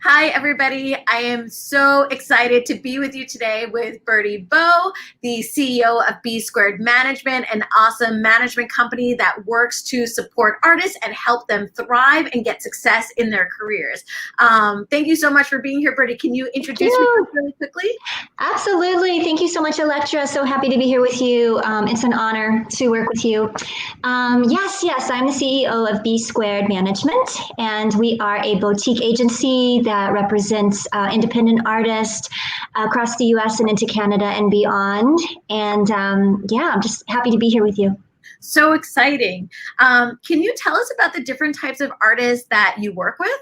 Hi, everybody. I am so excited to be with you today with Bertie Bowe, the CEO of B Squared Management, an awesome management company that works to support artists and help them thrive and get success in their careers. Thank you so much for being here, Bertie. Can you introduce yourself really quickly? Absolutely. Thank you so much, Elektra. So happy to be here with you. It's an honor to work with you. Yes, I'm the CEO of B Squared Management, and we are a boutique agency that represents independent artists across the US and into Canada and beyond. And I'm just happy to be here with you. So exciting. Can you tell us about the different types of artists that you work with?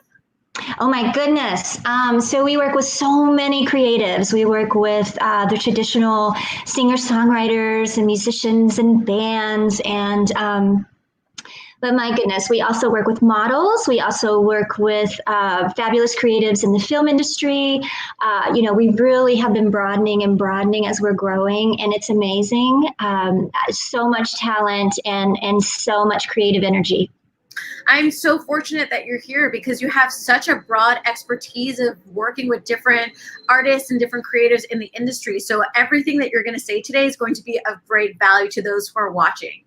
Oh my goodness. So we work with so many creatives. We work with the traditional singer-songwriters and musicians and bands but my goodness, we also work with models. We also work with fabulous creatives in the film industry. We really have been broadening and broadening as we're growing, and it's amazing. So much talent and so much creative energy. I'm so fortunate that you're here because you have such a broad expertise of working with different artists and different creatives in the industry. So everything that you're going to say today is going to be of great value to those who are watching.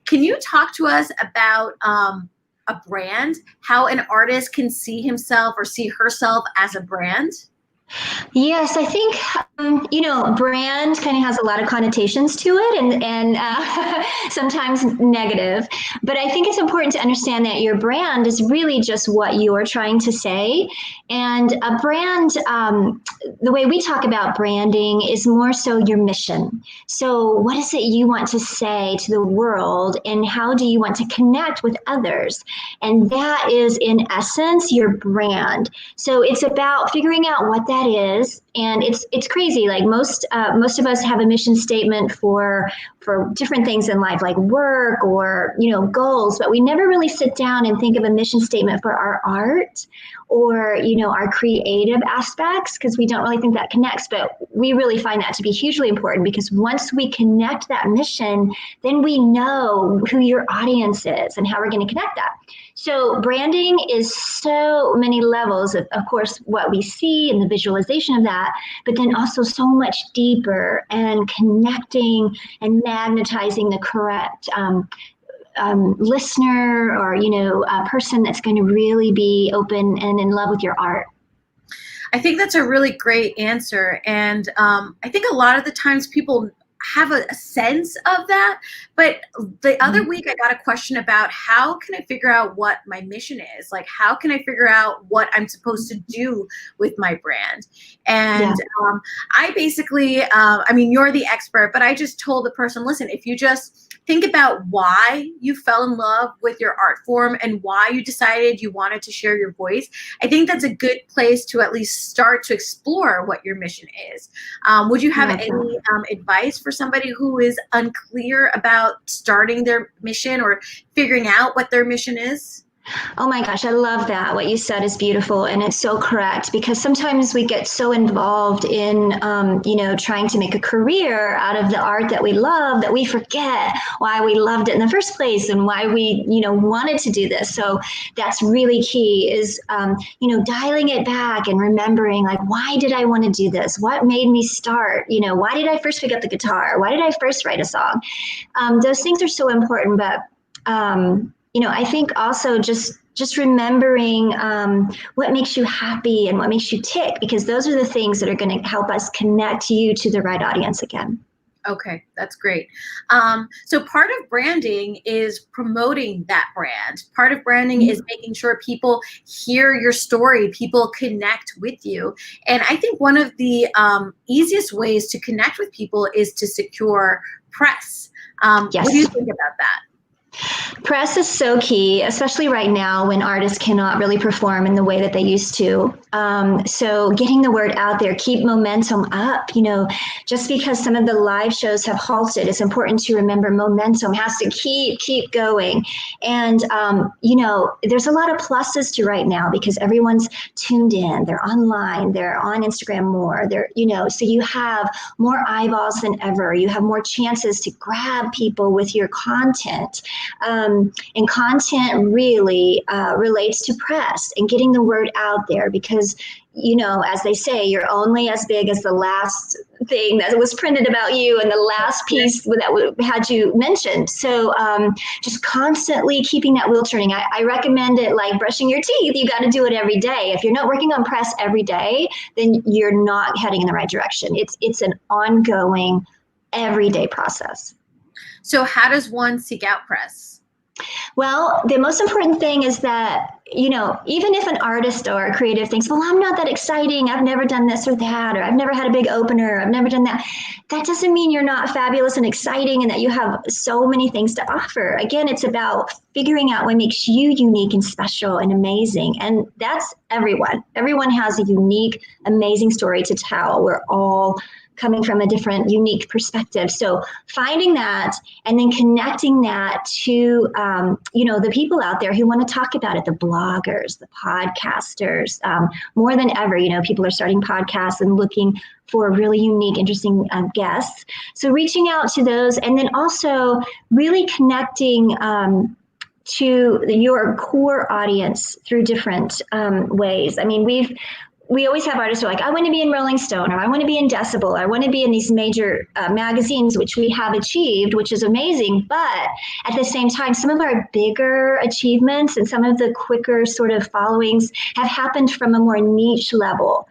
Can you talk to us about a brand, how an artist can see himself or see herself as a brand? Yes, I think brand kind of has a lot of connotations to it, and sometimes negative. But I think it's important to understand that your brand is really just what you're trying to say. And a brand, the way we talk about branding is more so your mission. So, what is it you want to say to the world, and how do you want to connect with others? And that is, in essence, your brand. So it's about figuring out what that is, and it's crazy. Like most of us have a mission statement for different things in life, like work or goals, but we never really sit down and think of a mission statement for our art or our creative aspects, because we don't really think that connects. But we really find that to be hugely important, because once we connect that mission, then we know who your audience is and how we're going to connect that. So branding is so many levels of course, what we see and the visualization of that, but then also so much deeper and connecting and magnetizing the correct listener or a person that's going to really be open and in love with your art. I think that's a really great answer, and I think a lot of the times people have a sense of that. But the other week I got a question about how can I figure out what my mission is? Like, how can I figure out what I'm supposed to do with my brand? And I basically, you're the expert, but I just told the person, listen, if you just think about why you fell in love with your art form and why you decided you wanted to share your voice, I think that's a good place to at least start to explore what your mission is. Would you have any advice for somebody who is unclear about starting their mission or figuring out what their mission is? Oh my gosh, I love that. What you said is beautiful, and it's so correct, because sometimes we get so involved in, trying to make a career out of the art that we love that we forget why we loved it in the first place and why we, wanted to do this. So that's really key is, dialing it back and remembering, like, why did I want to do this? What made me start? Why did I first pick up the guitar? Why did I first write a song? Those things are so important, but I think also just remembering what makes you happy and what makes you tick, because those are the things that are going to help us connect you to the right audience again. Okay, that's great. So part of branding is promoting that brand. Part of branding is making sure people hear your story, people connect with you. And I think one of the easiest ways to connect with people is to secure press. What do you think about that? Press is so key, especially right now when artists cannot really perform in the way that they used to. So getting the word out there, keep momentum up. Just because some of the live shows have halted, it's important to remember momentum has to keep going. And, there's a lot of pluses to right now because everyone's tuned in, they're online, they're on Instagram more, so you have more eyeballs than ever. You have more chances to grab people with your content. And content really relates to press and getting the word out there because, you know, as they say, you're only as big as the last thing that was printed about you and the last piece that had you mentioned. So just constantly keeping that wheel turning. I recommend it like brushing your teeth. You got to do it every day. If you're not working on press every day, then you're not heading in the right direction. It's an ongoing, everyday process. So how does one seek out press? Well, the most important thing is that, you know, even if an artist or a creative thinks, well, I'm not that exciting, I've never done this or that, or I've never had a big opener, I've never done that, that doesn't mean you're not fabulous and exciting and that you have so many things to offer. Again, it's about figuring out what makes you unique and special and amazing. And that's everyone. Everyone has a unique, amazing story to tell. We're all coming from a different, unique perspective. So finding that and then connecting that to, you know, the people out there who want to talk about it, the bloggers, the podcasters, more than ever, you know, people are starting podcasts and looking for really unique, interesting guests. So reaching out to those and then also really connecting to your core audience through different ways. I mean, we always have artists who are like, I want to be in Rolling Stone, or I want to be in Decibel, or I want to be in these major magazines, which we have achieved, which is amazing. But at the same time, some of our bigger achievements and some of the quicker sort of followings have happened from a more niche level.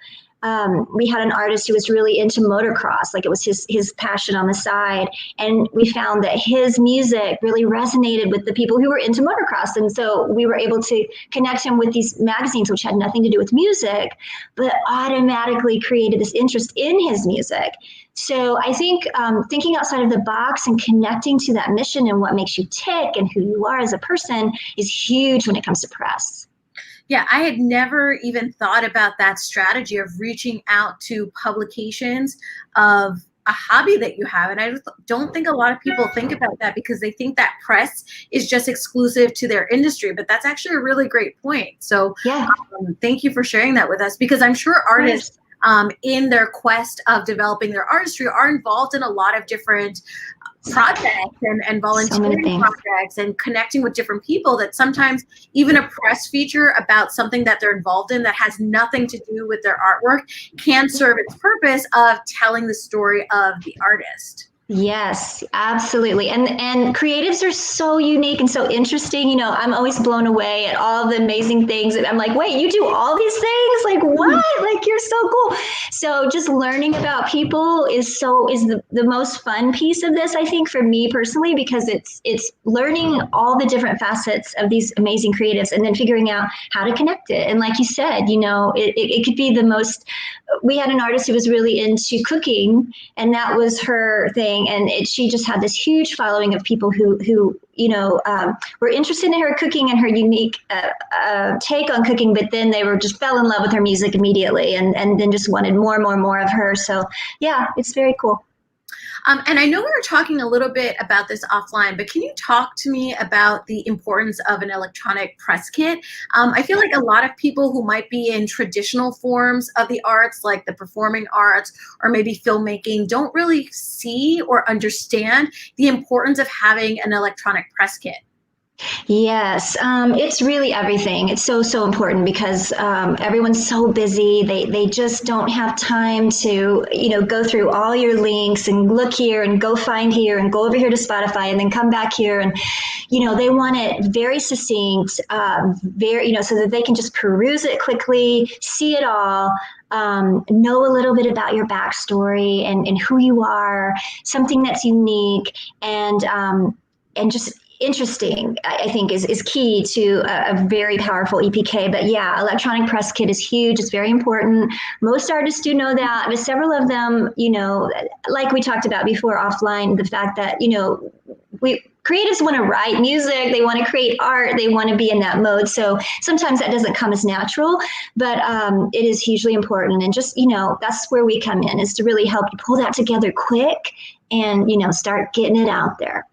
We had an artist who was really into motocross, like it was his passion on the side. And we found that his music really resonated with the people who were into motocross. And so we were able to connect him with these magazines, which had nothing to do with music, but automatically created this interest in his music. So I think thinking outside of the box and connecting to that mission and what makes you tick and who you are as a person is huge when it comes to press. Yeah, I had never even thought about that strategy of reaching out to publications of a hobby that you have. And I don't think a lot of people think about that because they think that press is just exclusive to their industry. But that's actually a really great point. So yeah, thank you for sharing that with us, because I'm sure artists in their quest of developing their artistry are involved in a lot of different projects and volunteering projects and connecting with different people, that sometimes even a press feature about something that they're involved in that has nothing to do with their artwork can serve its purpose of telling the story of the artist. Yes, absolutely. And creatives are so unique and so interesting. You know, I'm always blown away at all the amazing things. I'm like, wait, you do all these things? Like what? Like you're so cool. So just learning about people is the most fun piece of this, I think, for me personally, because it's learning all the different facets of these amazing creatives and then figuring out how to connect it. And like you said, you know, it could be the most, we had an artist who was really into cooking and that was her thing. And she just had this huge following of people who you know, were interested in her cooking and her unique take on cooking, but then they were just fell in love with her music immediately and then just wanted more and more of her. So yeah, it's very cool. And I know we were talking a little bit about this offline, but can you talk to me about the importance of an electronic press kit? I feel like a lot of people who might be in traditional forms of the arts, like the performing arts or maybe filmmaking, don't really see or understand the importance of having an electronic press kit. Yes, it's really everything. It's so important because everyone's so busy. They just don't have time to, you know, go through all your links and look here and go find here and go over here to Spotify and then come back here. And, you know, they want it very succinct, very, you know, so that they can just peruse it quickly, see it all. Know a little bit about your backstory and who you are, something that's unique and just interesting, I think is key to a very powerful EPK. But yeah, electronic press kit is huge. It's very important. Most artists do know that, but several of them, you know, like we talked about before offline, the fact that, you know, creatives want to write music, they want to create art, they want to be in that mode. So sometimes that doesn't come as natural, but it is hugely important. And just, you know, that's where we come in, is to really help you pull that together quick and, you know, start getting it out there.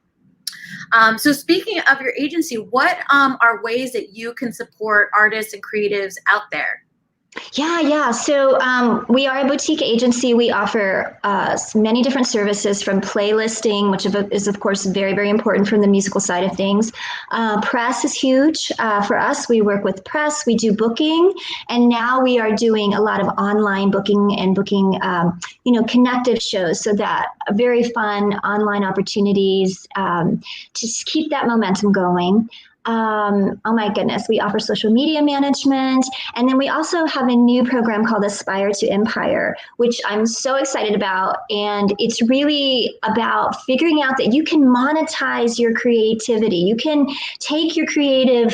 So speaking of your agency, what are ways that you can support artists and creatives out there? Yeah. So we are a boutique agency. We offer many different services from playlisting, which is, of course, very, very important from the musical side of things. Press is huge for us. We work with press. We do booking. And now we are doing a lot of online booking and booking, connective shows. So that very fun online opportunities to keep that momentum going. Oh my goodness, we offer social media management. And then we also have a new program called Aspire to Empire, which I'm so excited about. And it's really about figuring out that you can monetize your creativity. You can take your creative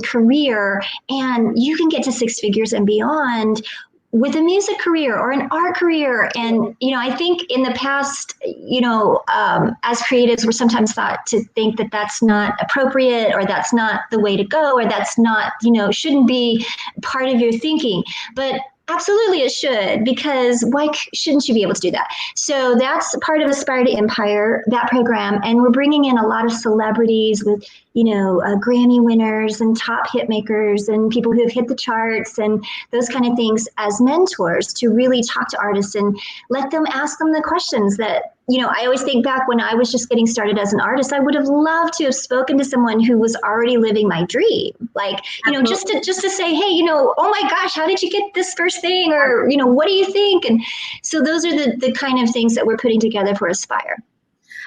career and you can get to six figures and beyond with a music career or an art career. And, I think in the past, as creatives, we're sometimes thought to think that that's not appropriate or that's not the way to go or that's not, shouldn't be part of your thinking. But absolutely it should, because why shouldn't you be able to do that? So that's part of Aspire to Empire, that program. And we're bringing in a lot of celebrities with, Grammy winners and top hit makers and people who have hit the charts and those kind of things as mentors to really talk to artists and let them ask them the questions that, I always think back when I was just getting started as an artist, I would have loved to have spoken to someone who was already living my dream. Like, just to say, hey, oh my gosh, how did you get this first thing? Or, what do you think? And so those are the kind of things that we're putting together for Aspire.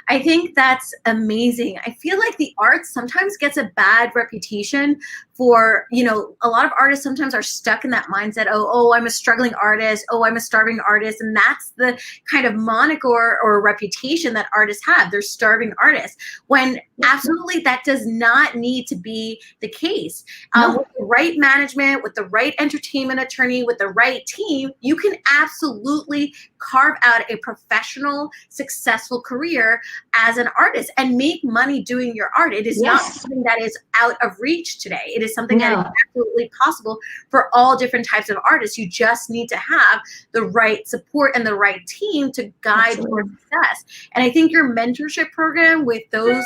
I think that's amazing. I feel like the arts sometimes gets a bad reputation for, a lot of artists sometimes are stuck in that mindset, oh, I'm a struggling artist, oh, I'm a starving artist. And that's the kind of moniker or reputation that artists have. They're starving artists, when absolutely that does not need to be the case. No. With the right management, with the right entertainment attorney, with the right team, you can absolutely carve out a professional, successful career as an artist and make money doing your art. It is not something that is out of reach today. It is something that is absolutely possible for all different types of artists. You just need to have the right support and the right team to guide your success. And I think your mentorship program with those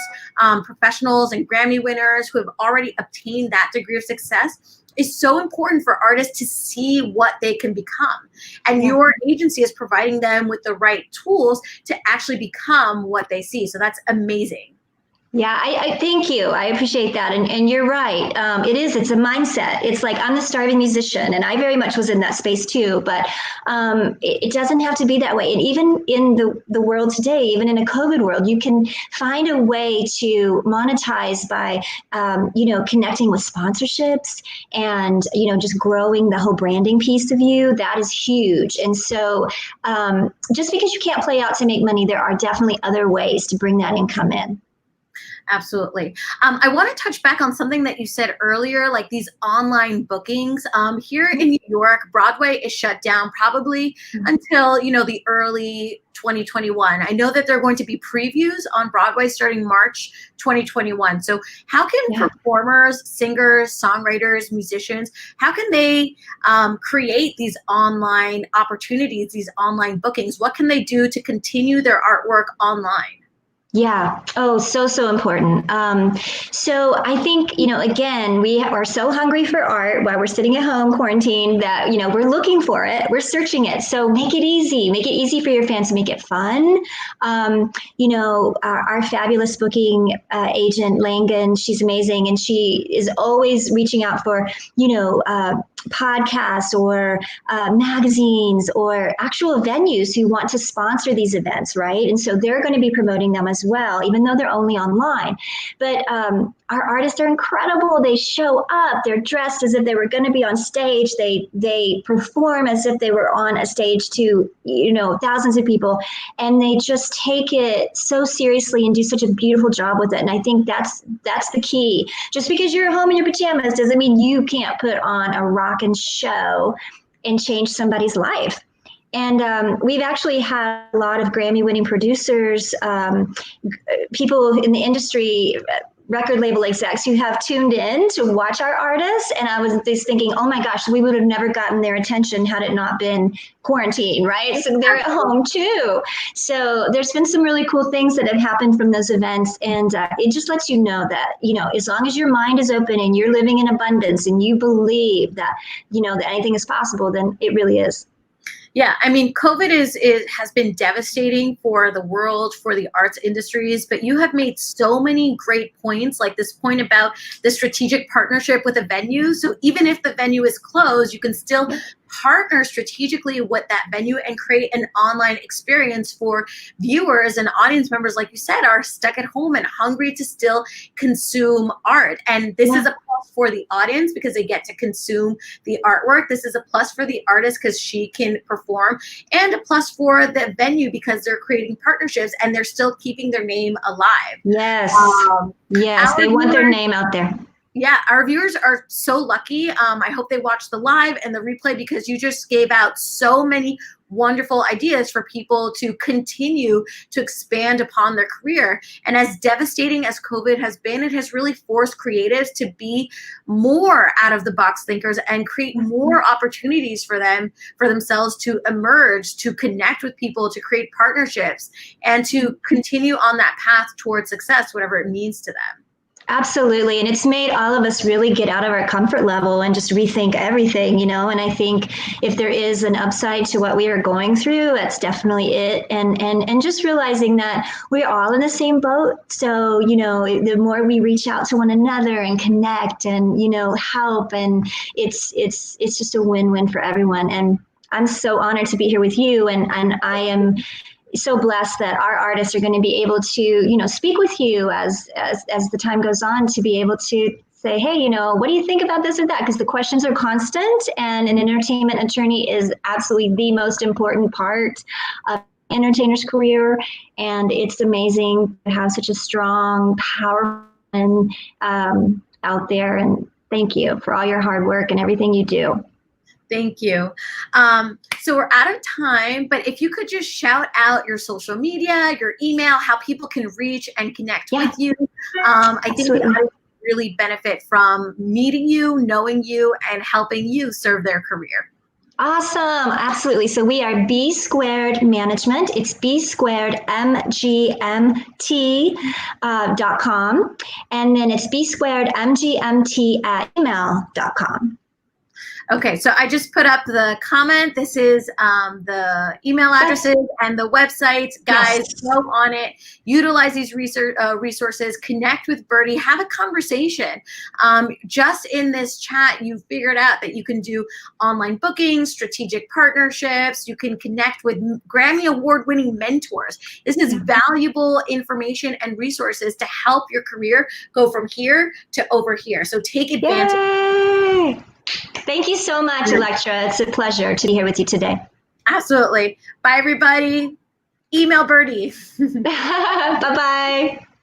professionals and Grammy winners who have already obtained that degree of success is so important for artists to see what they can become. And your agency is providing them with the right tools to actually become what they see. So that's amazing. Yeah, I thank you. I appreciate that. And you're right. It's a mindset. It's like, I'm the starving musician, and I very much was in that space too, but it doesn't have to be that way. And even in the world today, even in a COVID world, you can find a way to monetize by, connecting with sponsorships and, just growing the whole branding piece of you. That is huge. And so just because you can't play out to make money, there are definitely other ways to bring that income in. Absolutely. I want to touch back on something that you said earlier, like these online bookings. Here in New York, Broadway is shut down probably until, the early 2021. I know that there are going to be previews on Broadway starting March 2021. So how can performers, singers, songwriters, musicians, how can they create these online opportunities, these online bookings? What can they do to continue their artwork online? Yeah. Oh, so important. So I think, again, we are so hungry for art while we're sitting at home quarantined that, we're looking for it. We're searching it. So make it easy. Make it easy for your fans to make it fun. Our fabulous booking agent, Langan, she's amazing. And she is always reaching out for, podcasts or magazines or actual venues who want to sponsor these events, right? And so they're going to be promoting them as well, even though they're only online. But our artists are incredible. They show up. They're dressed as if they were going to be on stage. They perform as if they were on a stage to, thousands of people. And they just take it so seriously and do such a beautiful job with it. And I think that's the key. Just because you're at home in your pajamas doesn't mean you can't put on a rockin' show and change somebody's life. And we've actually had a lot of Grammy-winning producers, people in the industry record label execs who have tuned in to watch our artists. And I was just thinking, oh my gosh, we would have never gotten their attention had it not been quarantine, right? So they're at home too. So there's been some really cool things that have happened from those events. And it just lets you know that, as long as your mind is open and you're living in abundance and you believe that, that anything is possible, then it really is. Yeah, I mean, COVID has been devastating for the world, for the arts industries, but you have made so many great points, like this point about the strategic partnership with a venue. So even if the venue is closed, you can still partner strategically with that venue and create an online experience for viewers and audience members, like you said, are stuck at home and hungry to still consume art. And this is a plus for the audience because they get to consume the artwork. This is a plus for the artist because she can perform, and a plus for the venue because they're creating partnerships and they're still keeping their name alive. Yes. Yes, they want their name out there. Yeah, our viewers are so lucky. I hope they watch the live and the replay because you just gave out so many wonderful ideas for people to continue to expand upon their career. And as devastating as COVID has been, it has really forced creatives to be more out of the box thinkers and create more opportunities for themselves to emerge, to connect with people, to create partnerships, and to continue on that path towards success, whatever it means to them. Absolutely. And it's made all of us really get out of our comfort level and just rethink everything, and I think if there is an upside to what we are going through, that's definitely it. And just realizing that we're all in the same boat. So, the more we reach out to one another and connect and, help, and it's just a win-win for everyone. And I'm so honored to be here with you. And I am so blessed that our artists are going to be able to, speak with you as the time goes on, to be able to say, hey, what do you think about this or that? Because the questions are constant, and an entertainment attorney is absolutely the most important part of an entertainer's career. And it's amazing to have such a strong, powerful out there. And thank you for all your hard work and everything you do. Thank you. So we're out of time, but if you could just shout out your social media, your email, how people can reach and connect with you. I think the audience really benefit from meeting you, knowing you, and helping you serve their career. Awesome. Absolutely. So we are B Squared Management. It's bsquaredmgmt.com. And then it's bsquaredmgmt@email.com. Okay, so I just put up the comment. This is the email addresses and the websites. Guys, go on it. Utilize these resources. Connect with Birdie. Have a conversation. Just in this chat, you figured out that you can do online bookings, strategic partnerships. You can connect with Grammy Award-winning mentors. This is valuable information and resources to help your career go from here to over here. So take advantage. Yay! Thank you so much, Elektra. It's a pleasure to be here with you today. Absolutely. Bye, everybody. Email Birdie. Bye-bye.